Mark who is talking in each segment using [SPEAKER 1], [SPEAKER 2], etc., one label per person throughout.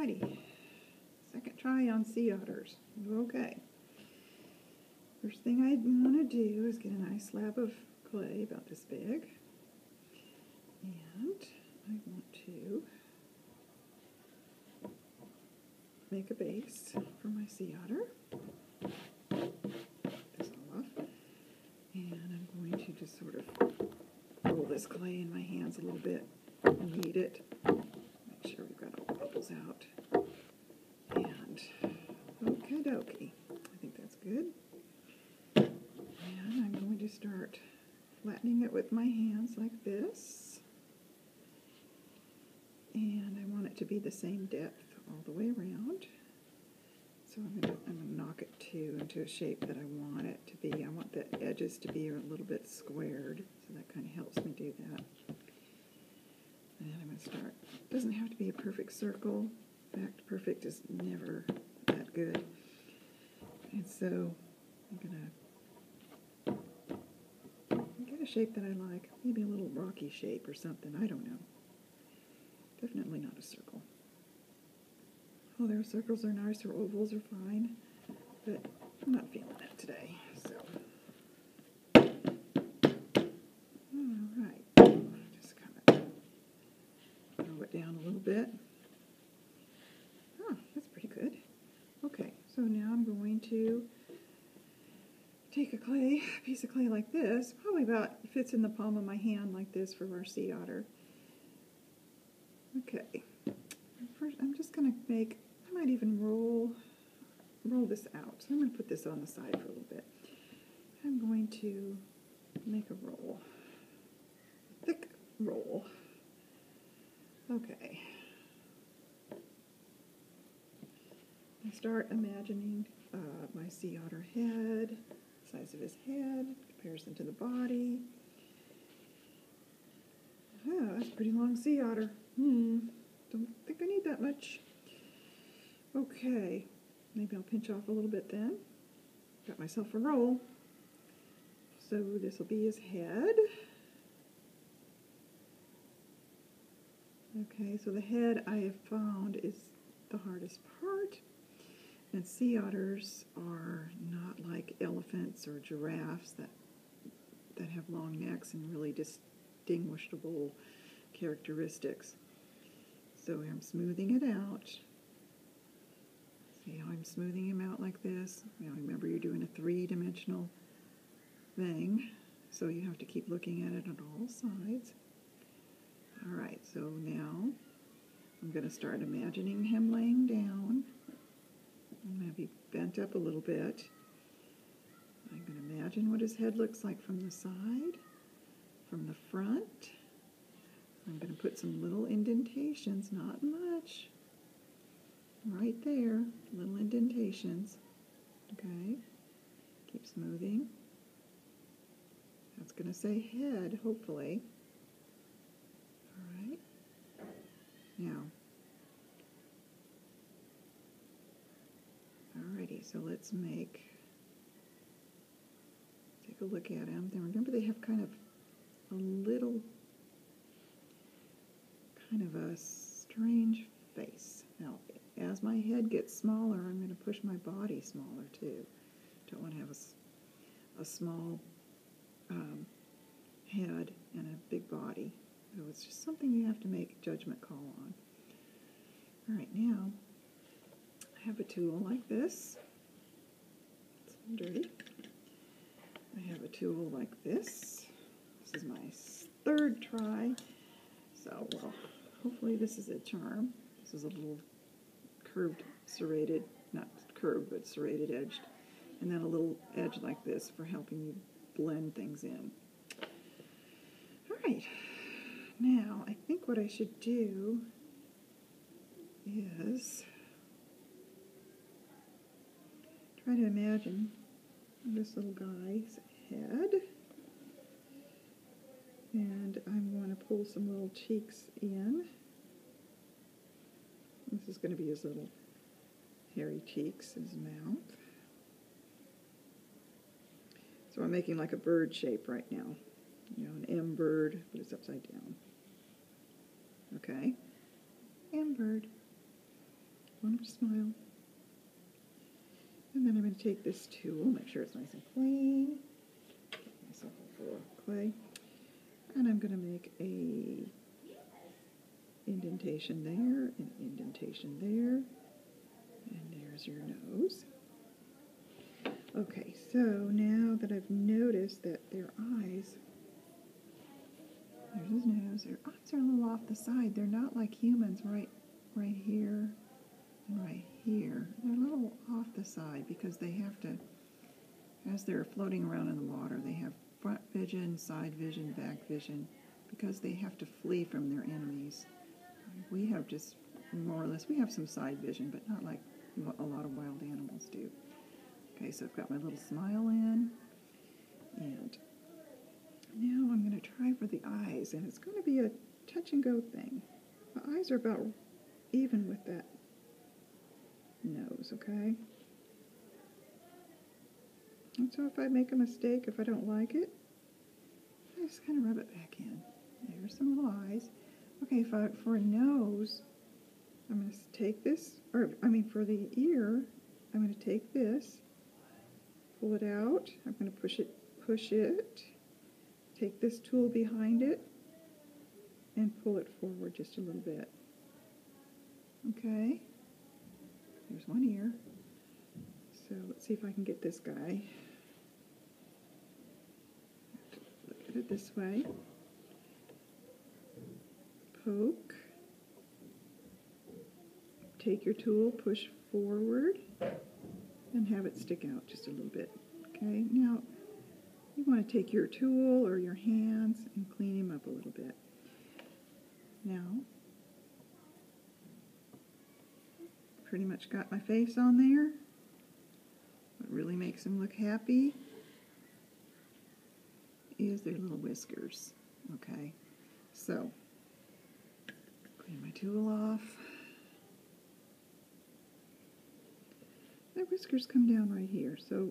[SPEAKER 1] Alrighty, second try on sea otters. Okay, first thing I want to do is get a nice slab of clay about this big, and I want to make a base for my sea otter. Take this all off, and I'm going to just sort of roll this clay in my hands a little bit and knead it. Make sure we've got all the bubbles out. And okie dokie, I think that's good. And I'm going to start flattening it with my hands like this. And I want it to be the same depth all the way around. So I'm going to knock it into a shape that I want it to be. I want the edges to be a little bit squared, so that kind of helps me do that. And I'm going to start. It doesn't have to be a perfect circle. In fact, perfect is never that good. And so I'm going to get a shape that I like. Maybe a little rocky shape or something. I don't know. Definitely not a circle. Oh, their circles are nice, or ovals are fine, but I'm not feeling it today, so. Alright, just kind of throw it down a little bit. Oh, that's pretty good. Okay, so now I'm going to take a piece of clay like this, probably about fits in the palm of my hand like this for our sea otter. Okay, first I'm just going to make, I might even roll this out. So I'm going to put this on the side for a little bit. I'm going to make a roll, a thick roll. Okay. I start imagining my sea otter head, size of his head, comparison to the body. Oh, that's a pretty long sea otter. Don't think I need that much. Okay, maybe I'll pinch off a little bit then. Got myself a roll. So this will be his head. Okay, so the head I have found is the hardest part. And sea otters are not like elephants or giraffes that have long necks and really distinguishable characteristics. So I'm smoothing it out. See how I'm smoothing him out like this? Now remember, you're doing a three-dimensional thing, so you have to keep looking at it on all sides. Alright, so now I'm going to start imagining him laying down. I'm going to be bent up a little bit. I'm going to imagine what his head looks like from the side, from the front. I'm going to put some little indentations, not much. Right there, little indentations. Okay, keep smoothing. That's going to say head, hopefully. All right. Now, alrighty, so let's take a look at him. Now remember, they have kind of a little, kind of a strange face. Now, as my head gets smaller, I'm going to push my body smaller too. Don't want to have a small head and a big body. So it's just something you have to make a judgment call on. All right, now I have a tool like this. It's dirty. I have a tool like this. This is my third try. So, well, hopefully this is a charm. This is a little curved, serrated, not curved, but serrated edged. And then a little edge like this for helping you blend things in. All right. Now, I think what I should do is try to imagine this little guy's head. And I'm going to pull some little cheeks in. This is going to be his little hairy cheeks, his mouth. So I'm making like a bird shape right now. You know, an M bird, but it's upside down. Okay, M bird. Want him to smile. And then I'm going to take this tool, make sure it's nice and clean. Get myself a full of clay. And I'm going to make a indentation there, an indentation there, and there's your nose. Okay, so now that I've noticed that their eyes, there's his nose, their eyes are a little off the side. They're not like humans, right here and right here. They're a little off the side because they have to, as they're floating around in the water, they have front vision, side vision, back vision, because they have to flee from their enemies. We have just, more or less, we have some side vision, but not like what a lot of wild animals do. Okay, so I've got my little smile in, and now I'm going to try for the eyes, and it's going to be a touch and go thing. The eyes are about even with that nose, okay? And so if I make a mistake, if I don't like it, I just kind of rub it back in. There's some little eyes. Okay, for a nose, I'm going to take this, for the ear, I'm going to take this, pull it out, I'm going to push it, take this tool behind it, and pull it forward just a little bit. Okay, there's one ear. So let's see if I can get this guy. Look at it this way. Poke. Take your tool, push forward, and have it stick out just a little bit. Okay, now you want to take your tool or your hands and clean him up a little bit. Now, pretty much got my face on there. What really makes him look happy is their little whiskers. Okay, so clean my tool off. Their whiskers come down right here, so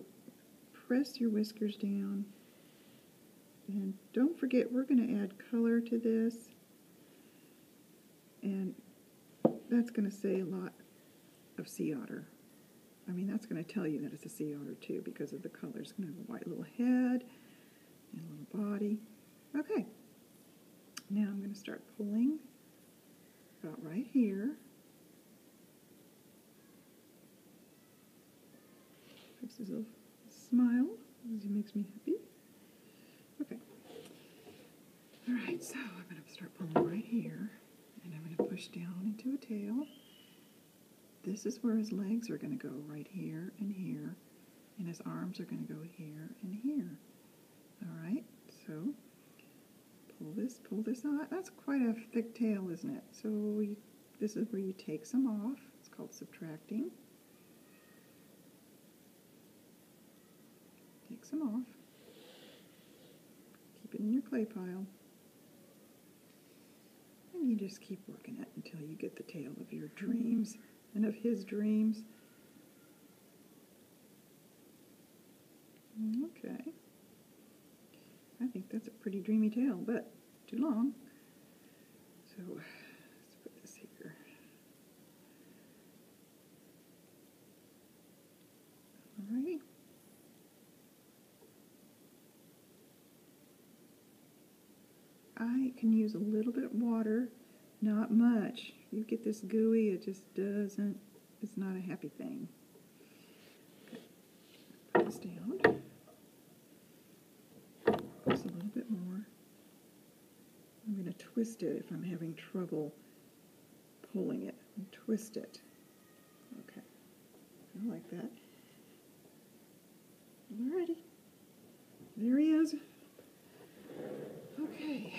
[SPEAKER 1] press your whiskers down. And don't forget, we're going to add color to this, and that's going to say a lot of sea otter. I mean, that's going to tell you that it's a sea otter too, because of the color. It's going to have a white little head and a little body. Okay, now I'm going to start pulling about right here. Fix his little smile as he makes me happy. Okay. All right, so I'm going to start pulling right here, and I'm going to push down into a tail. This is where his legs are going to go, right here, and his arms are going to go here and here. All right, so pull this out. That's quite a thick tail, isn't it? So this is where you take some off. It's called subtracting. Take some off. Keep it in your clay pile. And you just keep working it until you get the tail of your dreams and of his dreams. Okay. I think that's a pretty dreamy tail, but too long. So let's put this here. Alrighty. I can use a little bit of water, not much. You get this gooey, it just doesn't, it's not a happy thing. Okay. Put this down. Just a little bit more. I'm going to twist it if I'm having trouble pulling it. And twist it. Okay. I like that. Alrighty. There he is. Okay.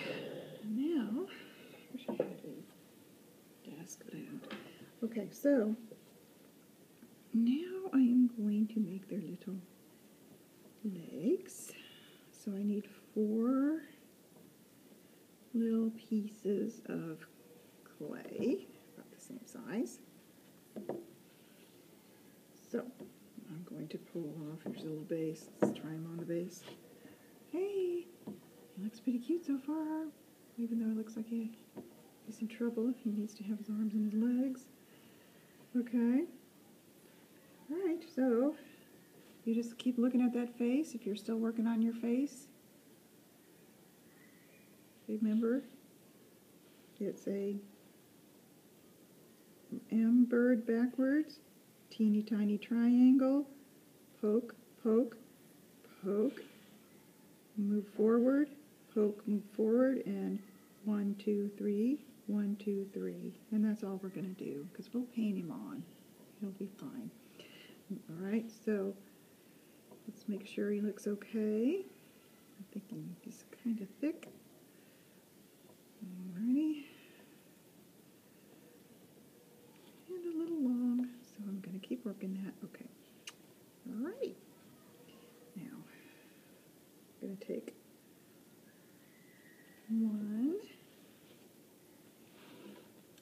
[SPEAKER 1] Now, I wish I had a desk, but I don't. Okay, so now I am going to make their little legs. So I need 4 little pieces of clay, about the same size. So I'm going to pull off, here's a little base, let's try him on the base. Hey, he looks pretty cute so far, even though it looks like he's in trouble. He needs to have his arms and his legs. Okay. All right, so you just keep looking at that face if you're still working on your face. Remember, it's a M bird backwards, teeny tiny triangle, poke, poke, poke, move forward, poke, move forward, and 1, 2, 3, 1, 2, 3. And that's all we're going to do, because we'll paint him on. He'll be fine. All right, so let's make sure he looks okay. I'm thinking he's kind of thick. Alrighty. And a little long, so I'm going to keep working that. Okay. Alright. Now, I'm going to take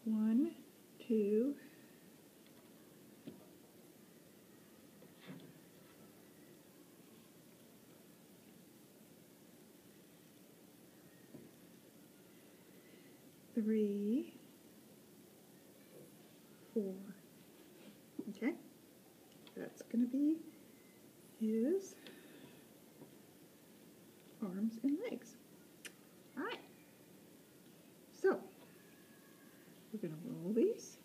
[SPEAKER 1] 1, 2, 3, 4. Okay, that's going to be his arms and legs. All right, so we're going to roll these,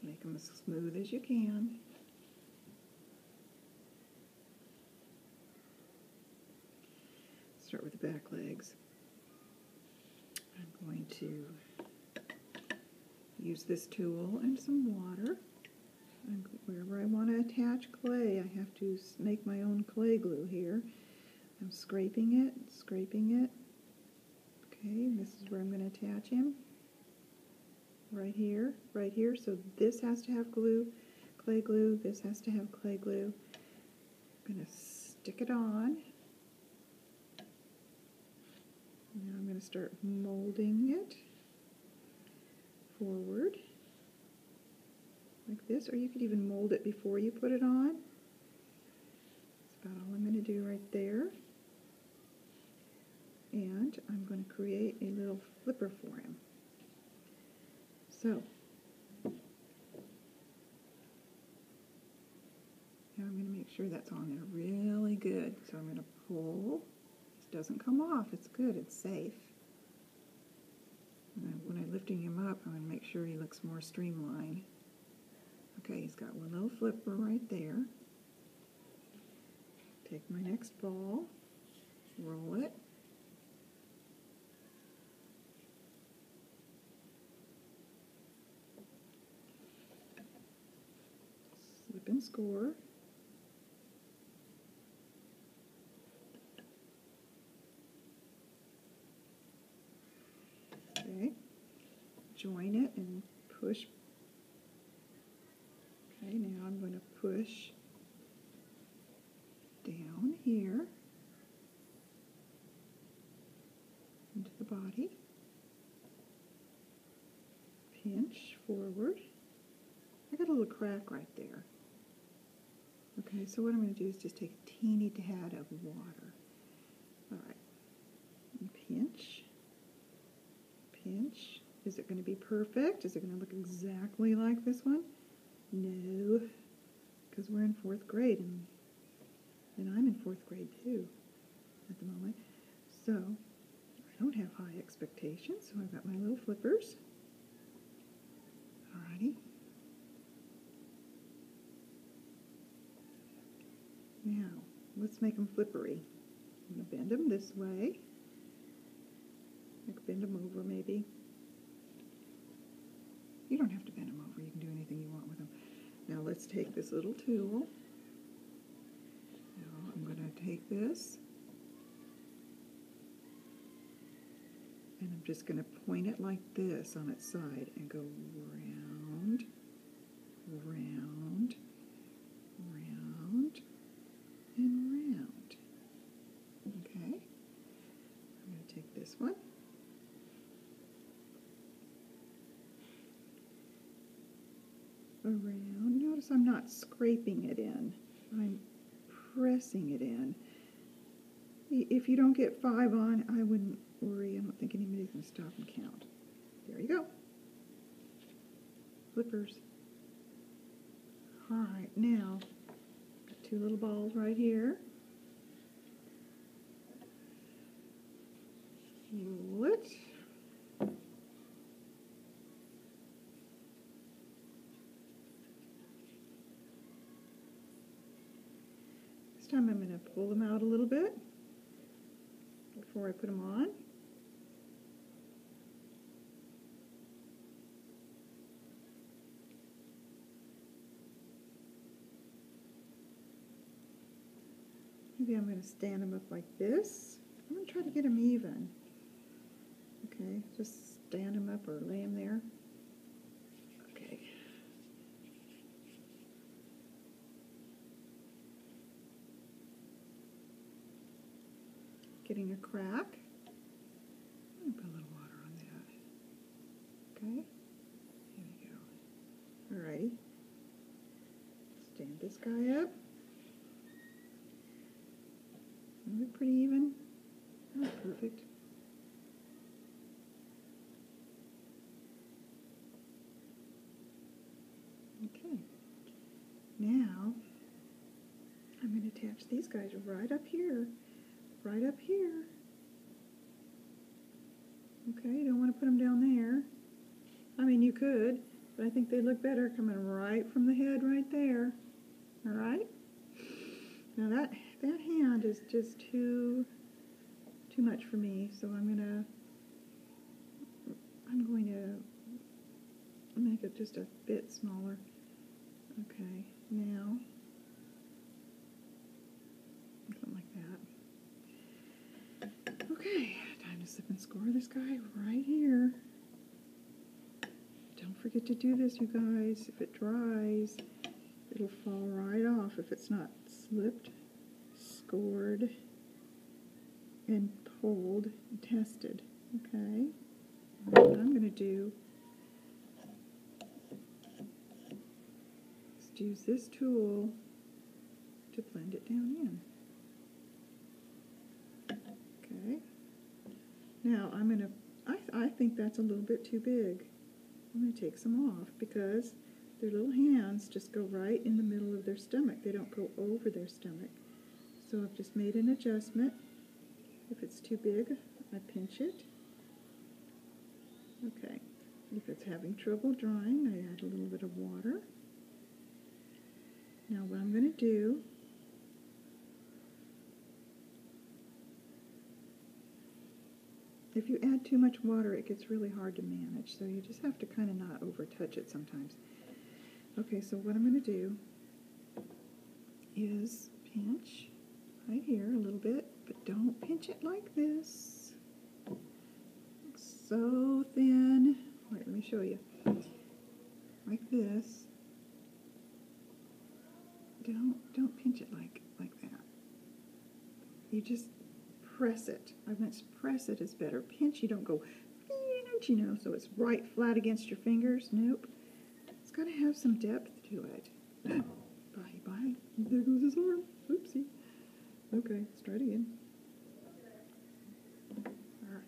[SPEAKER 1] make them as smooth as you can. Start with the back legs. I'm going to use this tool and some water. And wherever I want to attach clay, I have to make my own clay glue here. I'm scraping it, Okay, this is where I'm going to attach him. Right here. So this has to have glue, clay glue. This has to have clay glue. I'm going to stick it on. Now I'm going to start molding it forward like this, or you could even mold it before you put it on. That's about all I'm going to do right there. And I'm going to create a little flipper for him. So now I'm going to make sure that's on there really good. So I'm going to pull. This doesn't come off. It's good. It's safe. And then when I'm lifting him up, I'm going to make sure he looks more streamlined. Okay, he's got one little flipper right there. Take my next ball, roll it. Slip and score. Okay, join it and push. Okay, now I'm going to push down here into the body, pinch forward. I got a little crack right there. Okay, so what I'm going to do is just take a teeny tad of water. All right, and pinch, pinch. Is it going to be perfect? Is it going to look exactly like this one? No, because we're in 4th grade, and I'm in 4th grade too at the moment. So I don't have high expectations, so I've got my little flippers. Alrighty. Now, let's make them flippery. I'm going to bend them this way. Like bend them over maybe. You don't have to bend them over. You can do anything you want with them. Now let's take this little tool. Now I'm going to take this and I'm just going to point it like this on its side and go round, round, round, and round. Okay. I'm going to take this one. Around. Notice I'm not scraping it in. I'm pressing it in. If you don't get 5 on, I wouldn't worry. I don't think anybody's going to stop and count. There you go. Flippers. Alright, now, got two little balls right here. Roll it. This time I'm going to pull them out a little bit before I put them on. Maybe I'm going to stand them up like this. I'm going to try to get them even. Okay, just stand them up or lay them there. Okay. Getting a crack. I'm going to put a little water on that. Okay, here we go. Alrighty. Stand this guy up. Is it pretty even? Oh, perfect. Okay. Now, I'm going to attach these guys right up here. Right up here. Okay, you don't want to put them down there. I mean, you could, but I think they look better coming right from the head right there. All right? Now that hand is just too much for me, so I'm going to make it just a bit smaller. Okay, now something like that. Okay, time to sip and score this guy right here. Don't forget to do this, you guys. If it dries, it'll fall right off if it's not slipped, scored, and pulled and tested. Okay? What I'm going to do is use this tool to blend it down in. Okay? Now I'm going to, I think that's a little bit too big. I'm going to take some off because their little hands just go right in the middle of their stomach. They don't go over their stomach. So I've just made an adjustment. If it's too big, I pinch it. Okay. If it's having trouble drying, I add a little bit of water. Now what I'm going to do if you add too much water, it gets really hard to manage, so you just have to kind of not over-touch it sometimes. Okay, so what I'm going to do is pinch right here a little bit, but don't pinch it like this. So thin. Wait, let me show you. Like this. Don't pinch it like that. You just press it. I meant press it is better. Pinch, you don't go, you know, so it's right flat against your fingers. Nope. It's got to have some depth to it. Bye. There goes his arm. Oopsie. Okay, let's try it again. Alright.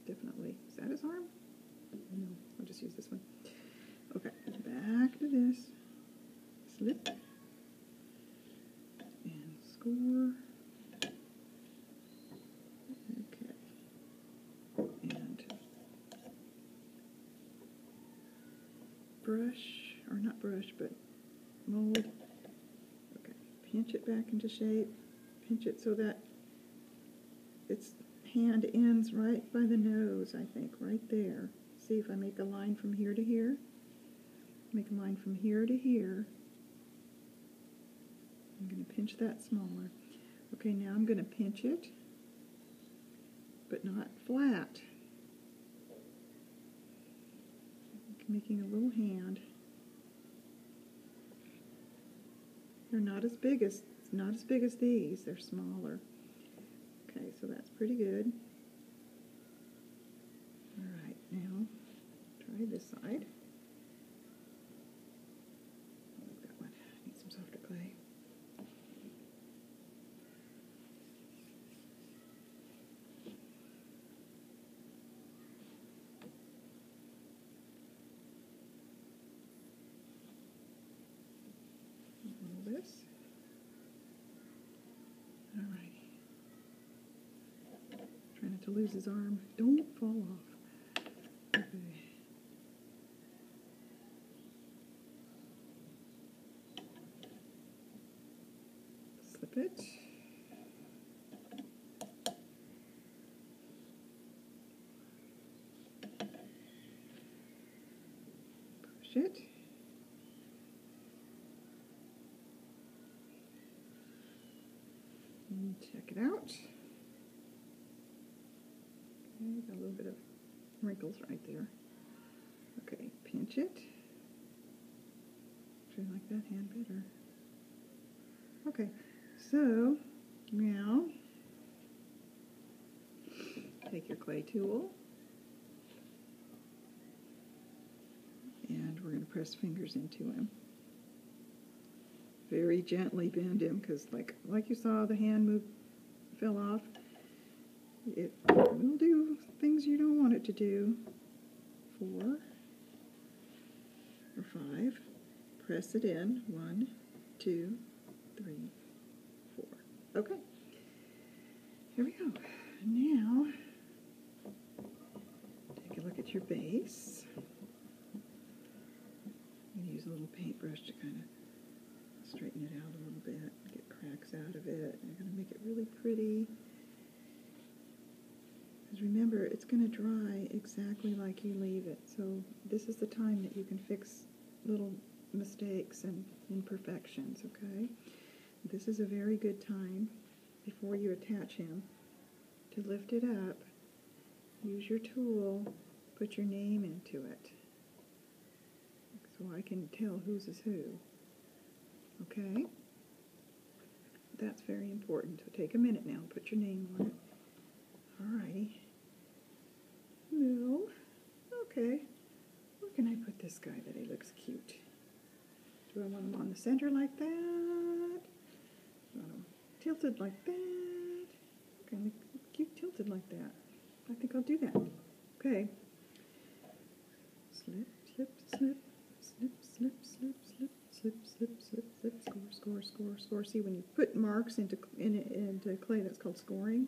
[SPEAKER 1] Definitely. Is that his arm? No, I'll just use this one. Okay, back to this. Slip. And score. Okay. And brush, or not brush, but mold. Okay, pinch it back into shape. Pinch it so that its hand ends right by the nose, I think, right there. See if I make a line from here to here. Make a line from here to here. I'm going to pinch that smaller. Okay, now I'm going to pinch it, but not flat. Making a little hand. They're not as big as these. They're smaller. Okay, so that's pretty good. All right, now try this side. I like that one. I need some softer clay. this. Alrighty. Try not to lose his arm. Don't fall off. Okay. Slip it. Push it. And check it out. Okay, got a little bit of wrinkles right there. Okay, pinch it. Actually, I like that hand better. Okay, so now take your clay tool and we're going to press fingers into him. Very gently bend him because like you saw the hand move, fell off. It will do things you don't want it to do. 4 or 5. Press it in. 1, 2, 3, 4. Okay. Here we go. Now, take a look at your base. I'm going to use a little paintbrush to kind of straighten it out a little bit, get cracks out of it. I'm going to make it really pretty. Because remember, it's going to dry exactly like you leave it. So this is the time that you can fix little mistakes and imperfections, okay? This is a very good time before you attach him to lift it up, use your tool, put your name into it. So I can tell whose is who, okay? That's very important. So take a minute now and put your name on it. Alrighty. No. Okay. Where can I put this guy that he looks cute? Do I want him on the center like that? Do I want him tilted like that? Okay, make him cute tilted like that. I think I'll do that. Okay. Slip, slip, slip, slip, slip, slip, slip, slip, slip, slip, slip, score, score, score, score. See, when you put marks into clay, that's called scoring.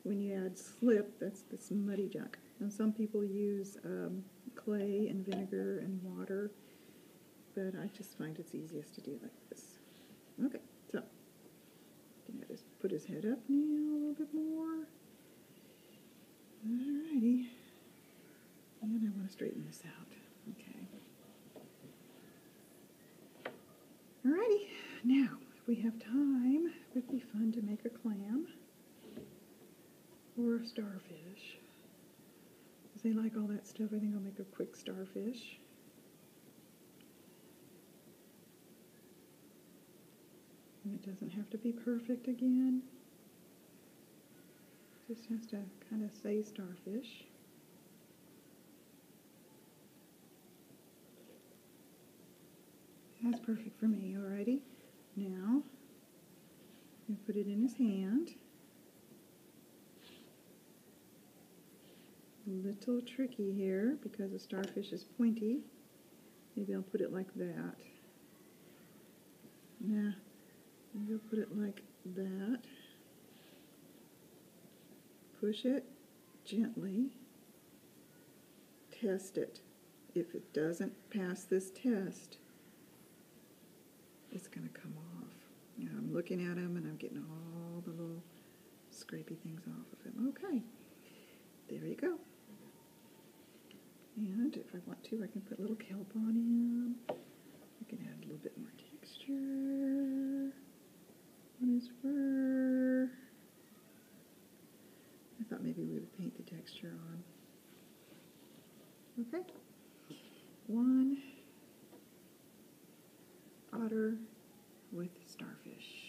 [SPEAKER 1] When you add slip, that's this muddy junk. And some people use clay and vinegar and water, but I just find it's easiest to do like this. Okay, so can I just put his head up now a little bit more? Alrighty. And I want to straighten this out. Okay. Alrighty. Now, if we have time, it would be fun to make a clam or a starfish. Because they like all that stuff, I think I'll make a quick starfish. And it doesn't have to be perfect again. It just has to kind of say starfish. That's perfect for me, alrighty. Now, I'm going to put it in his hand. A little tricky here because the starfish is pointy. Maybe I'll put it like that. Nah, maybe I'll put it like that. Push it gently. Test it. If it doesn't pass this test, it's going to come off. Now I'm looking at him and I'm getting all the little scrapey things off of him. Okay, there you go. And if I want to, I can put a little kelp on him. I can add a little bit more texture on his fur. I thought maybe we would paint the texture on. Okay. 1 otter with starfish.